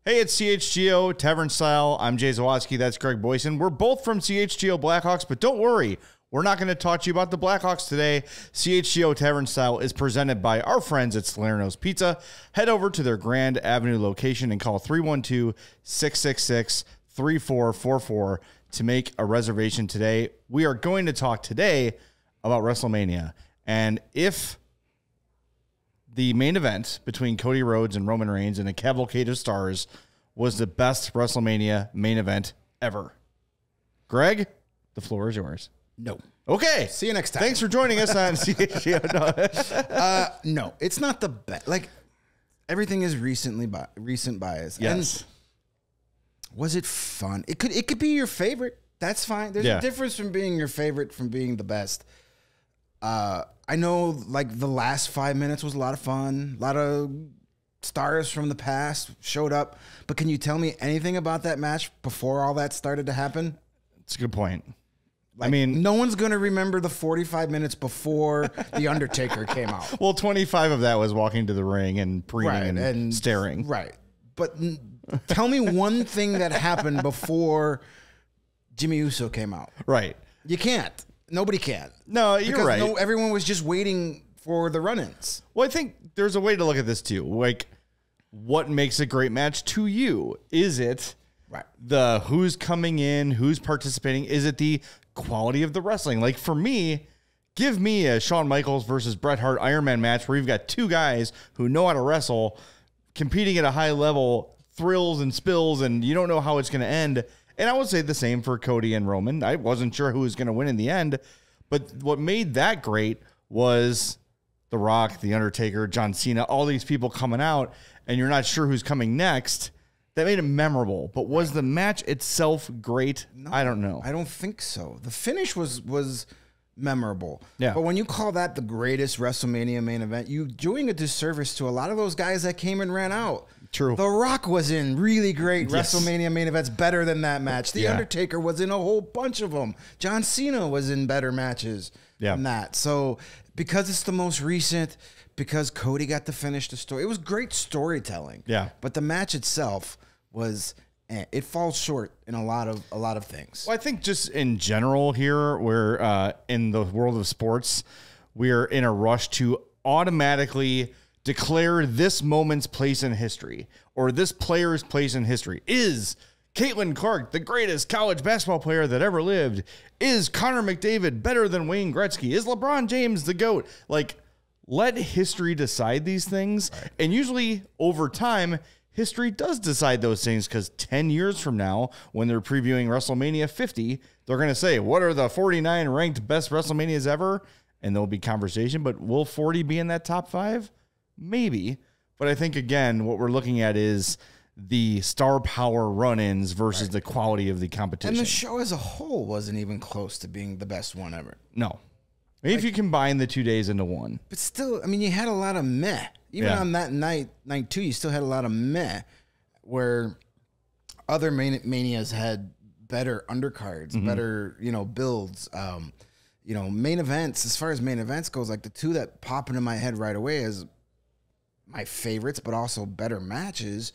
Hey, it's CHGO Tavern Style. I'm Jay Zawaski. That's Greg Boysen. We're both from CHGO Blackhawks, but don't worry. We're not going to talk to you about the Blackhawks today. CHGO Tavern Style is presented by our friends at SOS Pizza. Head over to their Grand Avenue location and call 312-666-3444 to make a reservation today. We are going to talk today about WrestleMania. And if the main event between Cody Rhodes and Roman Reigns in a cavalcade of stars was the best WrestleMania main event ever. Greg, the floor is yours. No. Okay. See you next time. Thanks for joining us on CHGO. No, it's not the best. Like, everything is recent bias. Yes. And was it fun? It could be your favorite. That's fine. There's a difference from being your favorite from being the best. I know, like, the last 5 minutes was a lot of fun. A lot of stars from the past showed up. But can you tell me anything about that match before all that started to happen? It's a good point. Like, I mean, no one's going to remember the 45 minutes before The Undertaker came out. Well, 25 of that was walking to the ring and preening and staring. Right. But tell me one thing that happened before Jimmy Uso came out. Right. You can't. Nobody can. No, you're right. Everyone was just waiting for the run-ins. Well, I think there's a way to look at this too. Like, what makes a great match to you? Is it the who's coming in, who's participating? Is it the quality of the wrestling? Like, for me, give me a Shawn Michaels versus Bret Hart Iron Man match where you've got two guys who know how to wrestle, competing at a high level, thrills and spills, and you don't know how it's going to end. And I would say the same for Cody and Roman. I wasn't sure who was going to win in the end, but what made that great was The Rock, The Undertaker, John Cena, all these people coming out, and you're not sure who's coming next. That made it memorable. But was the match itself great? No, I don't know. I don't think so. The finish was memorable. Yeah. But when you call that the greatest WrestleMania main event, you're doing a disservice to a lot of those guys that came and ran out. True. The Rock was in really great WrestleMania main events, better than that match. The Undertaker was in a whole bunch of them. John Cena was in better matches than that. So because it's the most recent, because Cody got to finish the story, it was great storytelling. Yeah. But the match itself was, it falls short in a lot of things. Well, I think just in general here, we're in the world of sports, we're in a rush to automatically declare this moment's place in history or this player's place in history. Is Caitlin Clark the greatest college basketball player that ever lived? Is Connor McDavid better than Wayne Gretzky? Is LeBron James the GOAT? Like, let history decide these things. Right. And usually over time, history does decide those things, because 10 years from now, when they're previewing WrestleMania 50, they're going to say, what are the 49 ranked best WrestleManias ever? And there'll be conversation, but will 40 be in that top 5? Maybe. But I think, again, what we're looking at is the star power run-ins versus the quality of the competition. And the show as a whole wasn't even close to being the best one ever. No. Maybe if you combine the 2 days into one. But still, I mean, you had a lot of meh. Even on that night 2, you still had a lot of meh, where other manias had better undercards, better, builds. Main events, as far as main events goes, like the two that pop into my head right away as my favorites, but also better matches,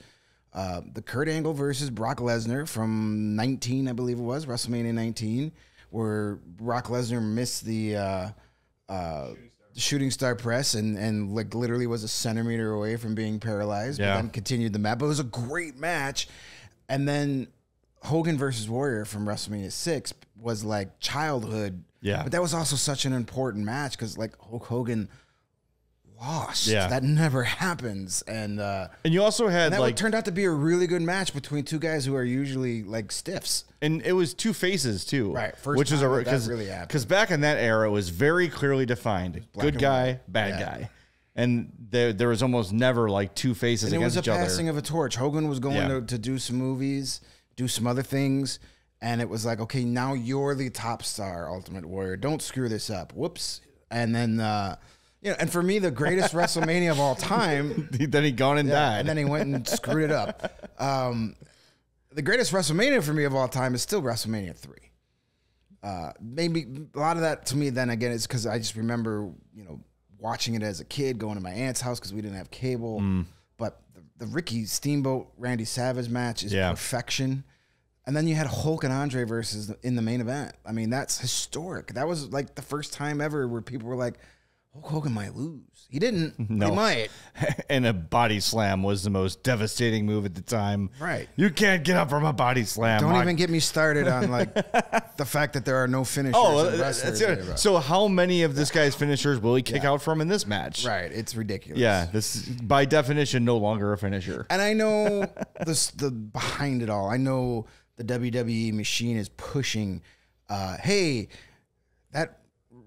the Kurt Angle versus Brock Lesnar from 19, I believe it was, WrestleMania 19, where Brock Lesnar missed the shooting star press and like literally was a centimeter away from being paralyzed, but then continued the match. But it was a great match. And then Hogan versus Warrior from WrestleMania 6 was like childhood. Yeah. But that was also such an important match because like Hulk Hogan lost. Yeah. That never happens. And you also had that turned out to be a really good match between two guys who are usually like stiffs. And it was two faces too. Right. Which is because back in that era it was very clearly defined. Good guy, bad guy. And there was almost never like two faces against each other. It was a passing of a torch. Hogan was going to do some movies, do some other things. And it was like, okay, now you're the top star, Ultimate Warrior. Don't screw this up. Whoops. And then, and for me, the greatest WrestleMania of all time. Then he gone and died. And then he went and screwed it up. The greatest WrestleMania for me of all time is still WrestleMania 3. Maybe a lot of that to me then again is because I just remember, watching it as a kid, going to my aunt's house because we didn't have cable. But the Ricky Steamboat Randy Savage match is perfection. And then you had Hulk and Andre versus in the main event. I mean, that's historic. That was like the first time ever where people were like, Hulk Hogan might lose. He didn't. No. He might. And a body slam was the most devastating move at the time. Right. You can't get up from a body slam. Don't even get me started on like the fact that there are no finishers. That's it. So how many of this guy's finishers will he kick out from in this match? Right. It's ridiculous. Yeah. This is, by definition, no longer a finisher. And I know the behind it all. I know the WWE machine is pushing, hey, that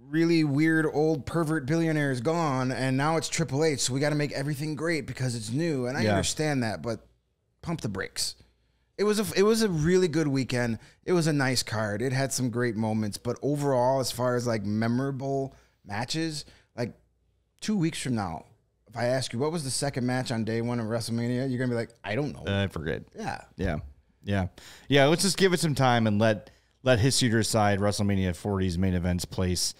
really weird old pervert billionaire is gone, and now it's Triple H, so we got to make everything great because it's new. And I understand that, but pump the brakes. It was a really good weekend. It was a nice card. It had some great moments, but overall, as far as like memorable matches, like 2 weeks from now, if I ask you what was the second match on day one of WrestleMania, you're gonna be like, I don't know. I forget. Yeah. Let's just give it some time and let history decide WrestleMania 40's main event's place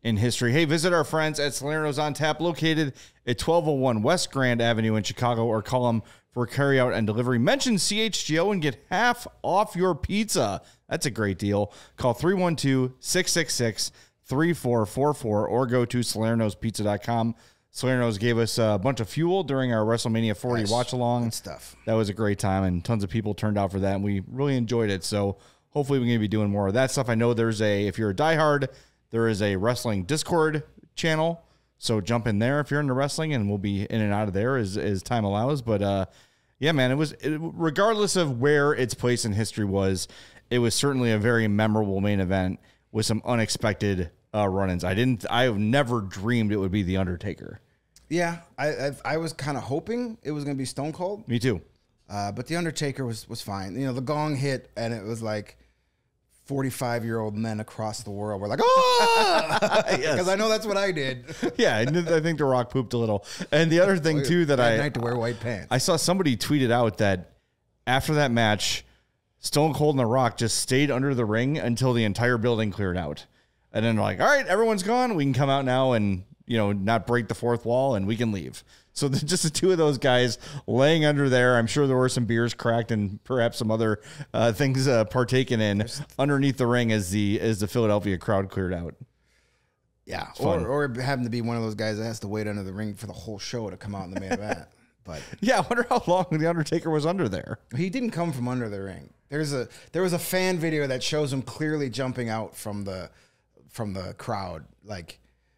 in history. Hey, visit our friends at Salerno's on Tap, located at 1201 West Grand Avenue in Chicago, or call them for carryout and delivery. Mention CHGO and get half off your pizza. That's a great deal. Call 312-666-3444 or go to salernospizza.com. Salerno's gave us a bunch of fuel during our WrestleMania 40 watch-along. Good stuff. That was a great time, and tons of people turned out for that, and we really enjoyed it. So hopefully we're going to be doing more of that stuff. I know if you're a diehard, there is a wrestling Discord channel, so jump in there if you're into wrestling, and we'll be in and out of there as time allows. But yeah, man, regardless of where its place in history was, it was certainly a very memorable main event with some unexpected run-ins. I have never dreamed it would be The Undertaker. Yeah, I was kind of hoping it was going to be Stone Cold. Me too. But The Undertaker was fine. You know, the gong hit, and it was like 45-year-old men across the world were like, oh, because I know that's what I did. Yeah, I think The Rock pooped a little. And the other thing too that I night to wear white pants. I saw somebody tweeted out that after that match, Stone Cold and The Rock just stayed under the ring until the entire building cleared out, and then like, all right, everyone's gone, we can come out now and not break the fourth wall, and we can leave. So just the two of those guys laying under there. I'm sure there were some beers cracked and perhaps some other things partaken in underneath the ring as the Philadelphia crowd cleared out. Yeah, or having to be one of those guys that has to wait under the ring for the whole show to come out in the main event. But yeah, I wonder how long The Undertaker was under there. He didn't come from under the ring. There was a fan video that shows him clearly jumping out from the crowd, like.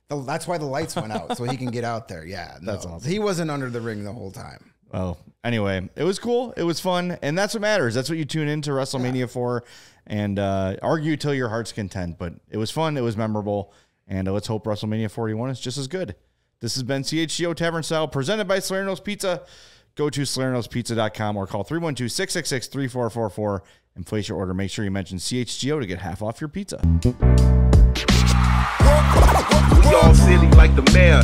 That's why the lights went out, so he can get out there. Yeah, that's awesome. He wasn't under the ring the whole time. Oh, anyway, it was cool. It was fun, and that's what matters. That's what you tune into WrestleMania for, and argue till your heart's content. But it was fun. It was memorable, and let's hope WrestleMania 41 is just as good. This has been CHGO Tavern Style, presented by Salerno's Pizza. Go to salernospizza.com or call 312-666-3444 and place your order. Make sure you mention CHGO to get half off your pizza. We all silly like the mayor.